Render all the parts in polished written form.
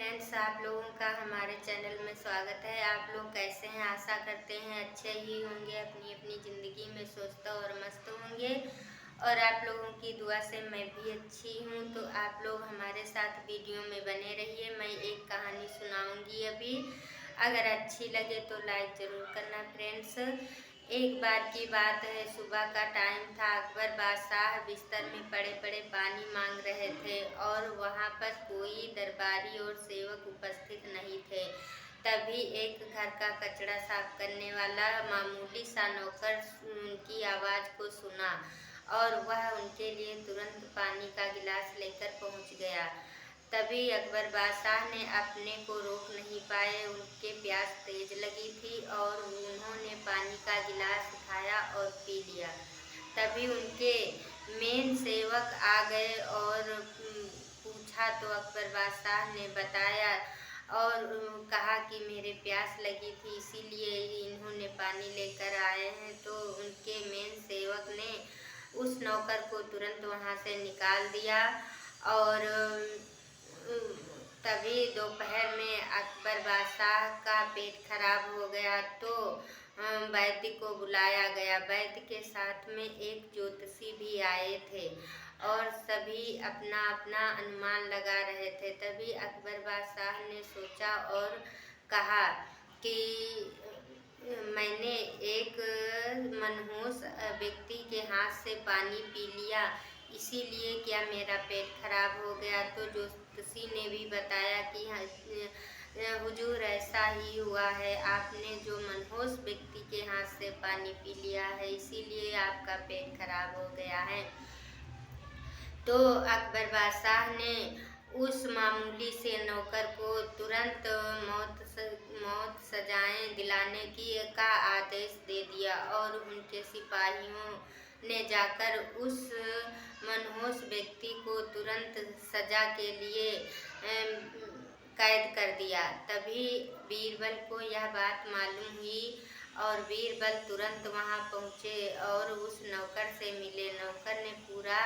Friends, आप लोगों का हमारे चैनल में स्वागत है। आप लोग कैसे हैं? आशा करते हैं अच्छे ही होंगे, अपनी अपनी ज़िंदगी में स्वस्थ और मस्त होंगे। और आप लोगों की दुआ से मैं भी अच्छी हूँ। तो आप लोग हमारे साथ वीडियो में बने रहिए। मैं एक कहानी सुनाऊंगी अभी। अगर अच्छी लगे तो लाइक ज़रूर करना फ्रेंड्स। एक बार की बात है, सुबह का टाइम था। अकबर बादशाह बिस्तर में पड़े पड़े पानी मांग रहे थे और वहाँ पर कोई दरबारी और सेवक उपस्थित नहीं थे। तभी एक घर का कचरा साफ करने वाला मामूली सा नौकर उनकी आवाज़ को सुना और वह उनके लिए तुरंत पानी का गिलास लेकर पहुँच गया। तभी अकबर बादशाह ने अपने को रोक नहीं पाए। उनके प्यास तेज लगी थी और उन्होंने पानी का गिलास उठाया और पी लिया। तभी उनके मेन सेवक आ गए और पूछा तो अकबर बादशाह ने बताया और कहा कि मेरे प्यास लगी थी, इसीलिए इन्होंने पानी लेकर आए हैं। तो उनके मेन सेवक ने उस नौकर को तुरंत वहाँ से निकाल दिया। और तभी दोपहर में अकबर बादशाह का पेट खराब हो गया तो वैद्य को बुलाया गया। वैद्य के साथ में एक ज्योतिषी भी आए थे और सभी अपना अपना अनुमान लगा रहे थे। तभी अकबर बादशाह ने सोचा और कहा कि मैंने एक मनहूस व्यक्ति के हाथ से पानी पी लिया, इसीलिए क्या मेरा पेट खराब हो गया। तो ज्योतिषी ने भी बताया कि हुजूर ऐसा ही हुआ है, आपने जो मनहूस व्यक्ति के हाथ से पानी पी लिया है, इसीलिए आपका पेट खराब हो गया है। तो अकबर बादशाह ने उस मामूली से नौकर को तुरंत मौत सजाएं दिलाने का आदेश दे दिया और उनके सिपाहियों ने जाकर उस मनहूस व्यक्ति को तुरंत सजा के लिए कैद कर दिया। तभी बीरबल को यह बात मालूम हुई और बीरबल तुरंत वहां पहुंचे और उस नौकर से मिले। नौकर ने पूरा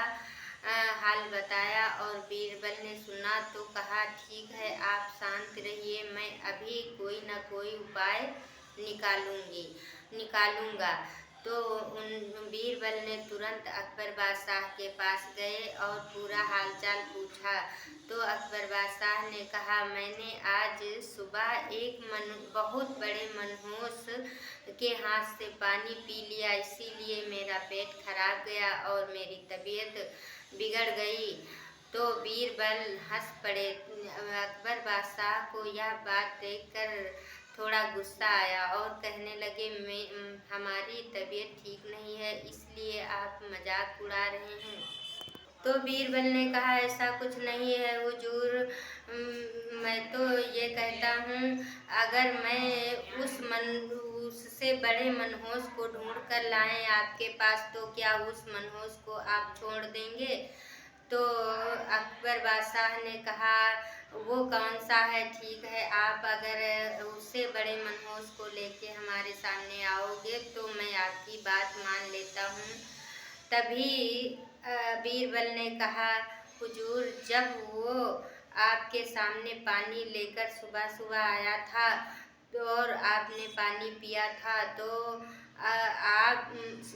हाल बताया और बीरबल ने सुना तो कहा, ठीक है, आप शांत रहिए, मैं अभी कोई न कोई उपाय निकालूंगा। तो बीरबल ने तुरंत अकबर बादशाह के पास गए और पूरा हालचाल पूछा। तो अकबर बादशाह ने कहा, मैंने आज सुबह एक बहुत बड़े मनहूस के हाथ से पानी पी लिया, इसीलिए मेरा पेट खराब गया और मेरी तबीयत बिगड़ गई। तो बीरबल हंस पड़े। अकबर बादशाह को यह बात देखकर थोड़ा गुस्सा आया और कहने लगे, हमारी तबीयत ठीक नहीं है, इसलिए आप मजाक उड़ा रहे हैं। तो बीरबल ने कहा, ऐसा कुछ नहीं है हुजूर, मैं तो ये कहता हूँ, अगर मैं उससे बड़े मनहूस को ढूंढ कर लाएं आपके पास, तो क्या उस मनहूस को आप छोड़ देंगे। तो अकबर बादशाह ने कहा, वो कौन सा है, ठीक है, आप अगर उससे बड़े मनहूस को लेके हमारे सामने आओगे तो मैं आपकी बात मान लेता हूँ। तभी बीरबल ने कहा, हुजूर, जब वो आपके सामने पानी लेकर सुबह सुबह आया था और आपने पानी पिया था, तो आप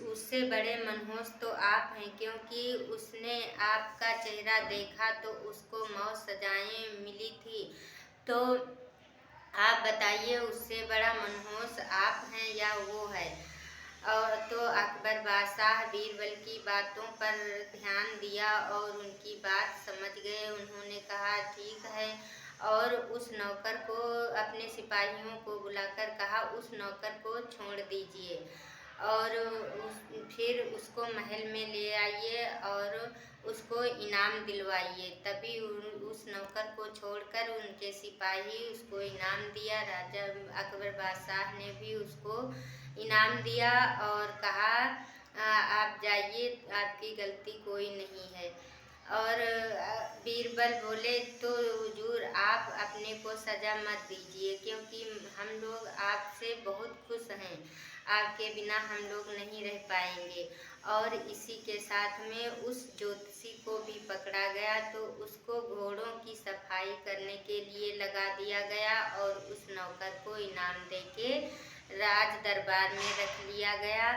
उससे बड़े मनहूस तो आप हैं, क्योंकि उसने आपका चेहरा देखा तो उसको मौत सजाएं मिली थी। तो आप बताइए, उससे बड़ा मनहूस आप हैं या वो है। और तो अकबर बादशाह बीरबल की बातों पर ध्यान दिया और उनकी बात समझ गए। उन्होंने कहा, ठीक है, और उस नौकर को, अपने सिपाहियों को बुलाकर कहा, उस नौकर को छोड़ दीजिए और फिर उसको महल में ले आइए और उसको इनाम दिलवाइए। तभी उस नौकर को छोड़कर उनके सिपाही उसको इनाम दिया। राजा अकबर बादशाह ने भी उसको इनाम दिया और कहा, आप जाइए, आपकी गलती कोई नहीं है। और बीरबल बोले तो हुजूर आप अपने को सज़ा मत दीजिए, क्योंकि हम लोग आपसे बहुत खुश हैं, आपके बिना हम लोग नहीं रह पाएंगे। और इसी के साथ में उस ज्योतिषी को भी पकड़ा गया, तो उसको घोड़ों की सफाई करने के लिए लगा दिया गया और उस नौकर को इनाम देके राज दरबार में रख लिया गया।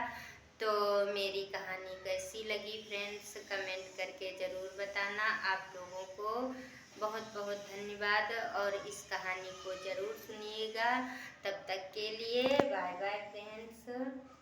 तो मेरी कहानी कैसी लगी फ्रेंड्स, कमेंट करके ज़रूर बताना। आप लोगों को बहुत बहुत धन्यवाद और इस कहानी को ज़रूर सुनिएगा। तब तक के लिए बाय बाय फ्रेंड्स।